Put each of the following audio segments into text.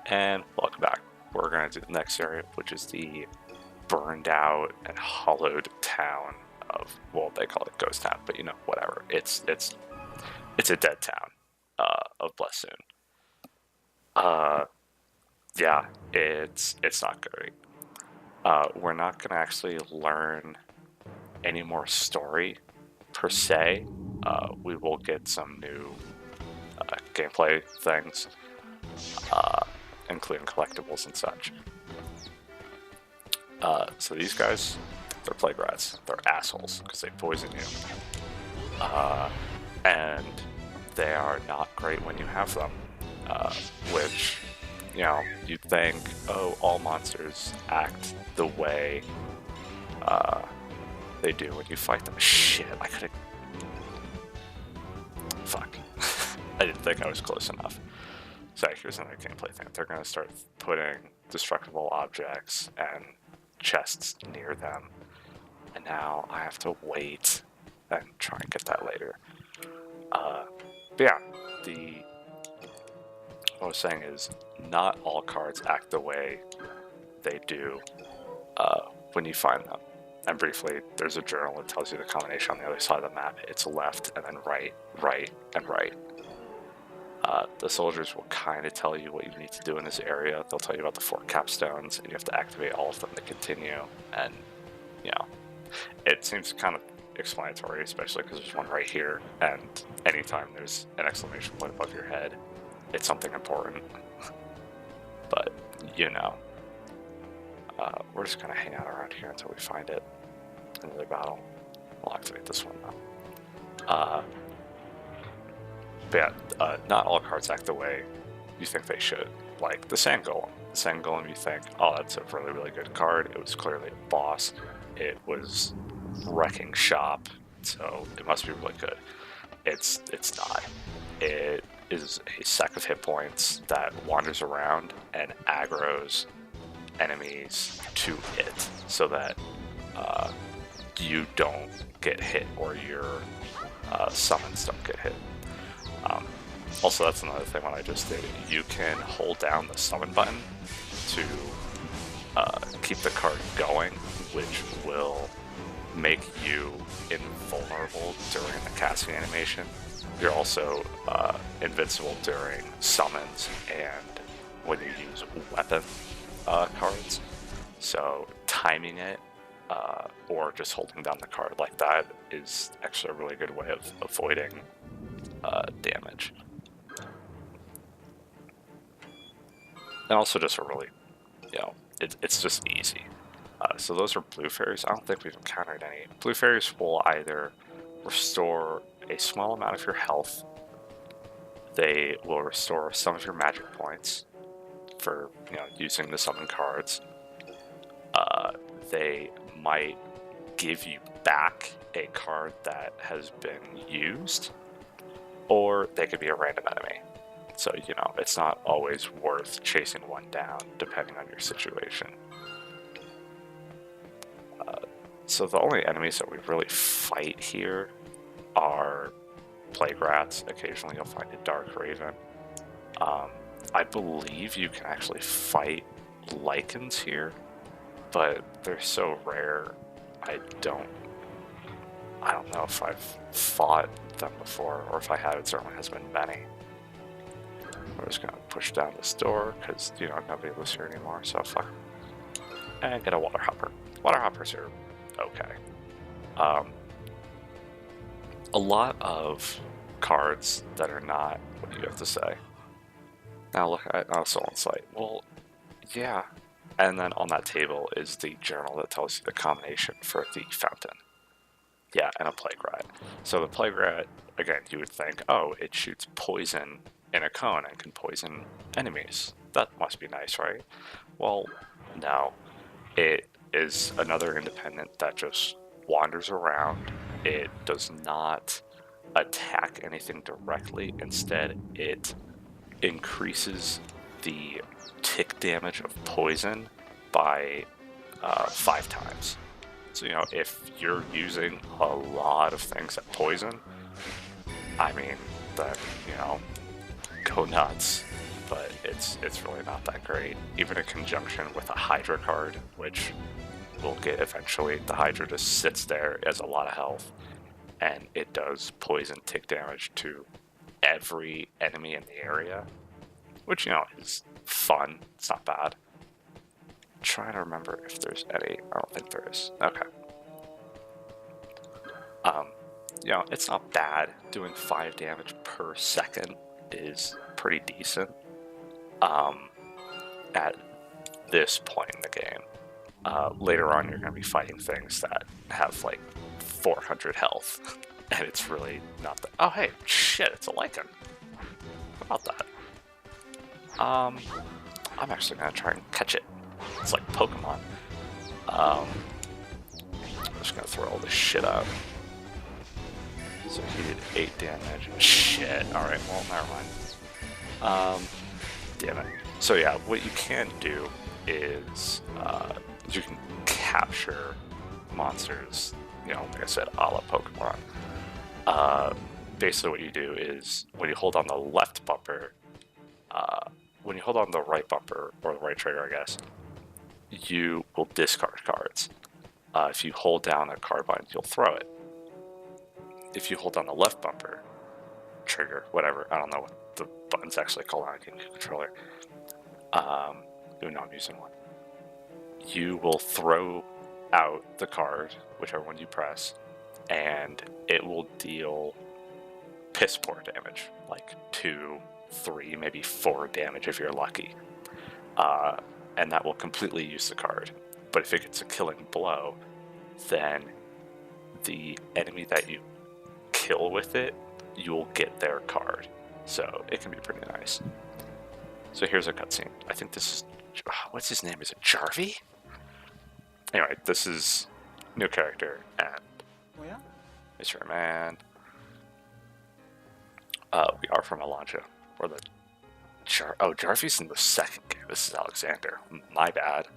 And welcome back. We're going to do the next area, which is the burned out and hollowed town of, well, they call it Ghost Town, but you know, whatever. It's a dead town of Blessoon. Yeah, it's not great. We're not going to actually learn any more story per se. We will get some new gameplay things, including collectibles and such. So these guys, they're plague rats. They're assholes because they poison you. And they are not great when you have them. Which, you know, you'd think, oh, all monsters act the way they do when you fight them. Shit, I could've... Fuck. I didn't think I was close enough. So here's another gameplay thing. They're going to start putting destructible objects and chests near them. And now I have to wait and try and get that later. But yeah, what I was saying is not all cards act the way they do when you find them. And briefly, there's a journal that tells you the combination on the other side of the map. It's left and then right, right, and right. The soldiers will kind of tell you what you need to do in this area. They'll tell you about the 4 capstones, and you have to activate all of them to continue. And, you know, it seems kind of explanatory, especially because there's one right here, and anytime there's an exclamation point above your head, it's something important. But, you know, we're just going to hang out around here until we find it. Another battle. We'll activate this one, though. But yeah, not all cards act the way you think they should. Like the Sand Golem. The Sand Golem, you think, oh, that's a really, really good card. It was clearly a boss. It was wrecking shop, so it must be really good. It's not. It is a sack of hit points that wanders around and aggroes enemies to it, so that you don't get hit or your summons don't get hit. Also, that's another thing what I just did. You can hold down the summon button to keep the card going, which will make you invulnerable during the casting animation. You're also invincible during summons and when you use weapon cards. So timing it or just holding down the card like that is actually a really good way of avoiding damage. And also just a really, you know, it's just easy. So those are blue fairies. I don't think we've encountered any. Blue fairies will either restore a small amount of your health. They will restore some of your magic points for, you know, using the summon cards. They might give you back a card that has been used, or they could be a random enemy. So, you know, it's not always worth chasing one down, depending on your situation. So the only enemies that we really fight here are plague rats. Occasionally you'll find a dark raven. I believe you can actually fight lichens here, but they're so rare, I don't know if I've fought them before, or if I have, it certainly has been many. We're just gonna push down this door, because, you know, nobody lives here anymore, so fuck. And get a water hopper. Water hoppers are okay. A lot of cards that are not what you have to say. Now look at someone's site. Well, yeah. And then on that table is the journal that tells you the combination for the fountain. Yeah, and a plague rat. So the plague rat, again, you would think, oh, it shoots poison in a cone and can poison enemies. That must be nice, right? Well, no. It is another independent that just wanders around. It does not attack anything directly. Instead, it increases the tick damage of poison by 5 times. So, you know, if you're using a lot of things that poison, I mean, then, you know, go nuts. but it's really not that great. Even in conjunction with a Hydra card, which we'll get eventually, the Hydra just sits there as a lot of health, and it does poison tick damage to every enemy in the area, which, you know, is fun. It's not bad. I'm trying to remember if there's any. I don't think there is. Okay. You know, it's not bad. Doing 5 damage per second is pretty decent. At this point in the game. Later on, you're going to be fighting things that have like 400 health, and it's really not that. Oh, hey, shit, it's a Lycan. How about that? I'm actually going to try and catch it. It's like Pokemon. I'm just going to throw all this shit out. So he did 8 damage. Shit. Alright, well, never mind. Damn it. So yeah, what you can do is you can capture monsters, you know, like I said, a la Pokemon. Basically what you do is when you hold on the left bumper, when you hold on the right bumper, or the right trigger, I guess, you will discard cards. If you hold down a card bind, you'll throw it. If you hold down the left bumper, trigger, whatever, I don't know what the button's actually called on a GameCube controller. Even though I'm using one. You will throw out the card, whichever one you press, and it will deal piss poor damage, like 2, 3, maybe 4 damage if you're lucky. And that will completely use the card. But if it gets a killing blow, then the enemy that you kill with it, you'll get their card. So it can be pretty nice. So here's a cutscene. I think this is... What's his name? Is it Jarvie? Anyway, this is new character, and... Oh yeah? Mr. Man. We are from Alonja. Or the... Jarvie's in the second game. This is Alexander. My bad.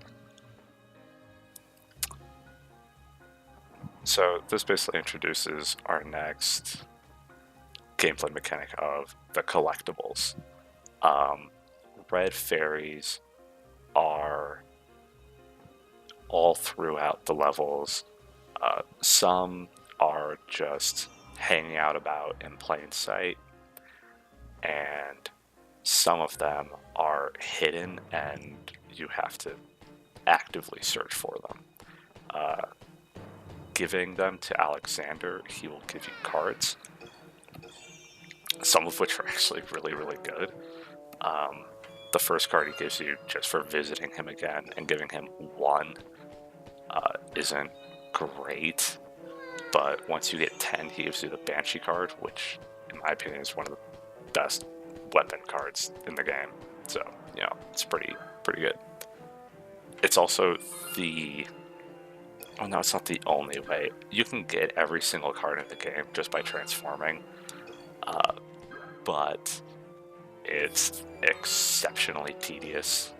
So this basically introduces our next gameplay mechanic of the collectibles. Red fairies are all throughout the levels. Some are just hanging out about in plain sight, and some of them are hidden and you have to actively search for them. Giving them to Alexander, he will give you cards, some of which are actually really, really good. The first card he gives you just for visiting him again and giving him 1 isn't great, but once you get 10, he gives you the Banshee card, which, in my opinion, is one of the best weapon cards in the game. So, you know, it's pretty good. It's also the... Oh no, it's not the only way. You can get every single card in the game just by transforming, but it's exceptionally tedious,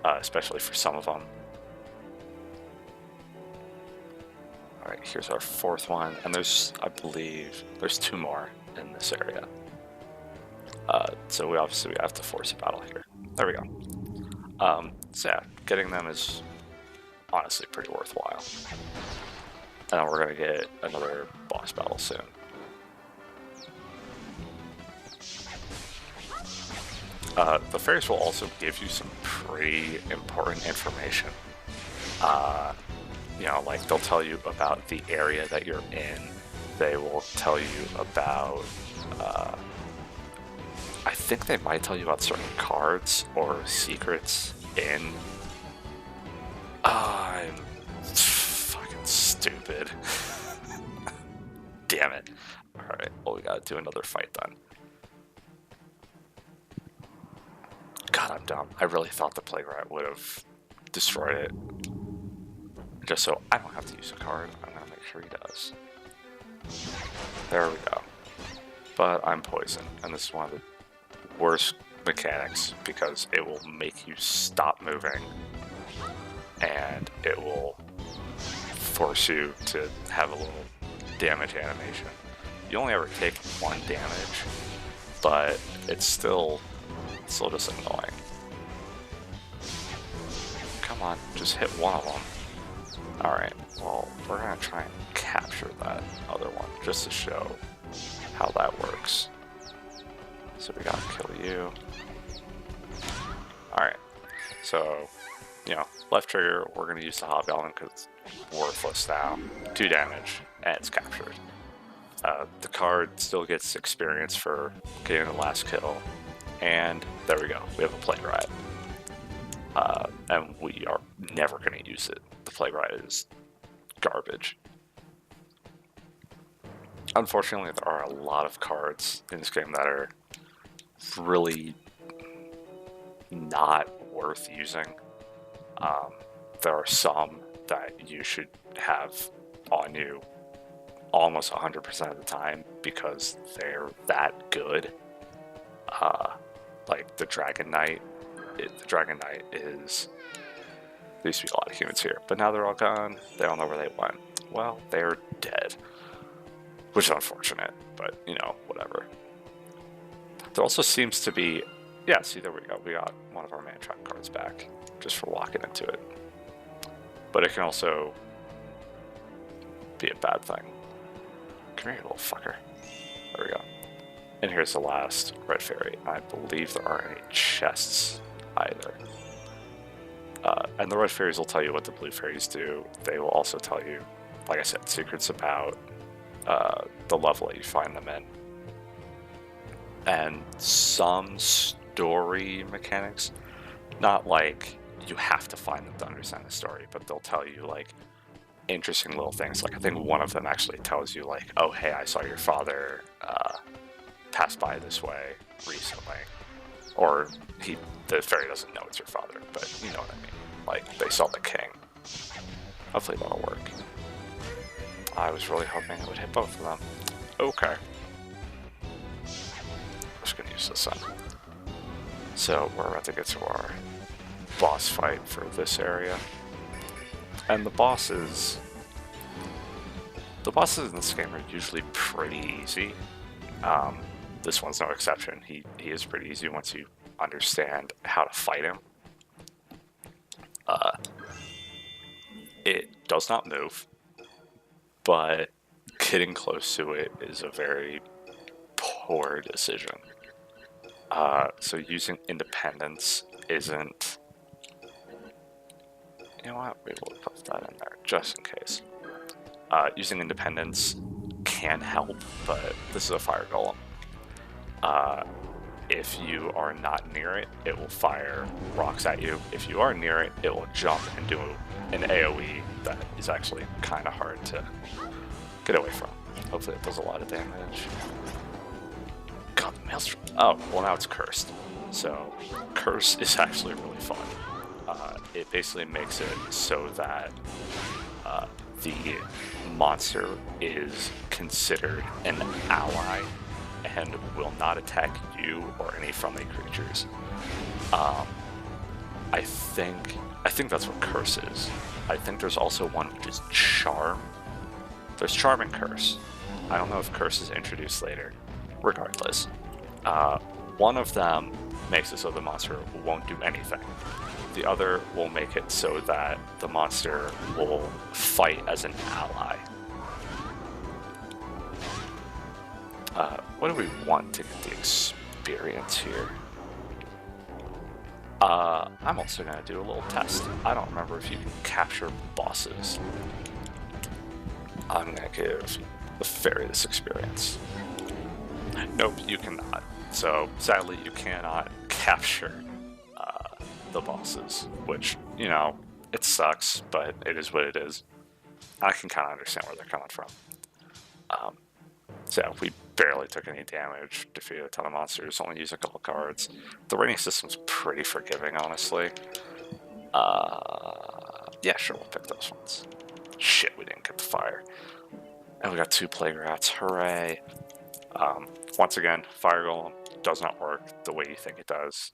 especially for some of them. Alright, here's our 4th one, and there's, I believe, there's 2 more in this area. So we obviously have to force a battle here. There we go. So yeah, getting them is honestly pretty worthwhile. And then we're going to get another boss battle soon. The fairies will also give you some pretty important information. You know, like they'll tell you about the area that you're in. They will tell you about... I think they might tell you about certain cards or secrets in... I'm fucking stupid. Damn it. Alright, well we gotta do another fight then. God, I'm dumb. I really thought the Plague Rat would have destroyed it. Just so I don't have to use a card, I'm gonna make sure he does. There we go. But I'm poisoned, and this is one of the worst mechanics because it will make you stop moving and it will force you to have a little damage animation. You only ever take 1 damage, but it's still Still just annoying. Come on, just hit one of them. Alright, well, we're gonna try and capture that other one just to show how that works. So we gotta kill you. Alright, so, you know, left trigger, we're gonna use the Hobgoblin because it's worthless now. 2 damage, and it's captured. The card still gets experience for getting the last kill, and there we go, we have a Plague Riot. And we are never going to use it. The Plague Riot is garbage. Unfortunately, there are a lot of cards in this game that are really not worth using. There are some that you should have on you almost 100% of the time because they're that good. Like the Dragon Knight. The Dragon Knight is... There used to be a lot of humans here, but now they're all gone. They don't know where they went. Well, they're dead. Which is unfortunate, but, you know, whatever. There also seems to be... Yeah, see, there we go. We got one of our man trap cards back, just for walking into it. But it can also be a bad thing. Come here, you little fucker. There we go. And here's the last red fairy. I believe there aren't any chests either. And the red fairies will tell you what the blue fairies do. They will also tell you, like I said, secrets about the level that you find them in. And some story mechanics, not like you have to find them to understand the story, but they'll tell you like interesting little things. Like I think one of them actually tells you like, oh hey, I saw your father pass by this way recently. Or the fairy doesn't know it's your father, but you know what I mean. Like, they saw the king. Hopefully that'll work. I was really hoping it would hit both of them. Okay. I'm just gonna use this then. So, we're about to get to our boss fight for this area. And the bosses in this game are usually pretty easy. This one's no exception. He is pretty easy once you understand how to fight him. It does not move, but getting close to it is a very poor decision. So using independence isn't... You know what? We will put that in there just in case. Using independence can help, but this is a fire golem. If you are not near it, it will fire rocks at you. If you are near it, it will jump and do an AoE that is actually kind of hard to get away from. Hopefully it does a lot of damage. God, the maelstrom. Oh, well now it's cursed. So, curse is actually really fun. It basically makes it so that the monster is considered an ally and will not attack you or any friendly creatures. I think that's what curse is. I think there's also one which is charm. There's charm and curse. I don't know if curse is introduced later. Regardless, one of them makes it so the monster won't do anything. The other will make it so that the monster will fight as an ally. What do we want to get the experience here? I'm also going to do a little test. I don't remember if you can capture bosses. I'm going to give the fairy this experience. Nope, you cannot. So, sadly, you cannot capture the bosses, which, you know, it sucks, but it is what it is. I can kind of understand where they're coming from. So, we barely took any damage, defeated a ton of monsters, only used a couple cards. The rating system's pretty forgiving, honestly. Yeah, sure, we'll pick those ones. Shit, we didn't get the fire. And we got 2 plague rats, hooray. Once again, fire golem does not work the way you think it does.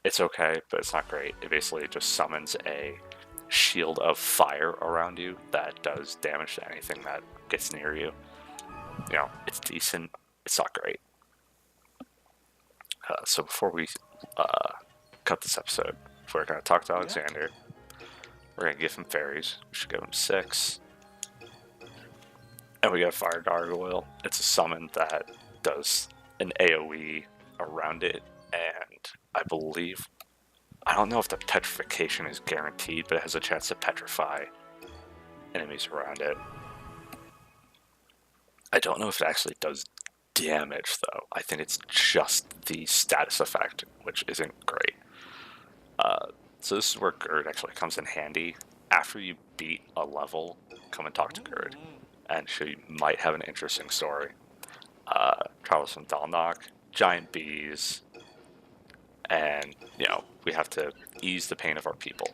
It's okay, but it's not great. It basically just summons a shield of fire around you that does damage to anything that gets near you. You know, it's decent. It's not great. So before we cut this episode. We're going to talk to Alexander. We're going to give him fairies. We should give him 6. And we got Fire Gargoyle. It's a summon that does an AoE around it, and I don't know if the petrification is guaranteed, but it has a chance to petrify enemies around it. I don't know if it actually does damage, though. I think it's just the status effect, which isn't great. So this is where Gerd actually comes in handy. After you beat a level, come and talk to Gerd, and she might have an interesting story. Travels from Dalnok, giant bees, and, we have to ease the pain of our people.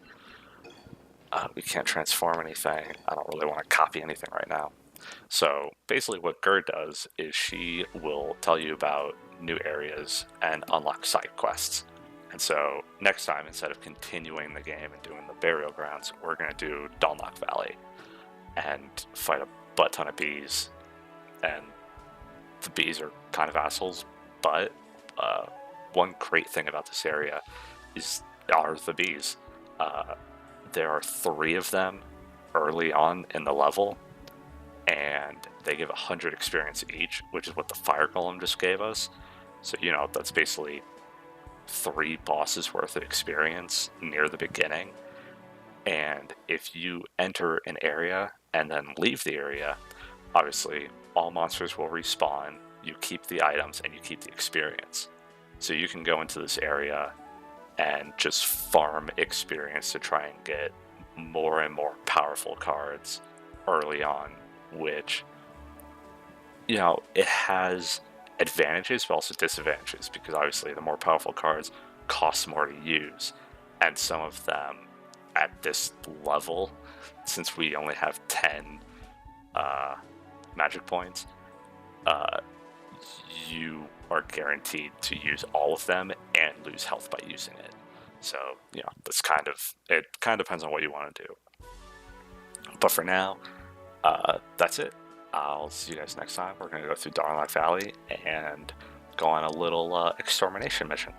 We can't transform anything. I don't really want to copy anything right now. So basically what Gerd does is she will tell you about new areas and unlock side quests. And so next time, instead of continuing the game and doing the burial grounds, we're going to do Dalnok Valley and fight a butt ton of bees. And the bees are kind of assholes, but one great thing about this area are the bees. There are 3 of them early on in the level, and they give 100 experience each, which is what the Fire Golem just gave us. So, that's basically 3 bosses worth of experience near the beginning. And if you enter an area and then leave the area, obviously all monsters will respawn, you keep the items, and you keep the experience. So you can go into this area and just farm experience to try and get more and more powerful cards early on, which, it has advantages but also disadvantages, because obviously the more powerful cards cost more to use, and some of them at this level, since we only have 10 magic points, you are guaranteed to use all of them and lose health by using it. So, it kind of depends on what you want to do. But for now, that's it. I'll see you guys next time. We're going to go through Dalnok Valley and go on a little extermination mission.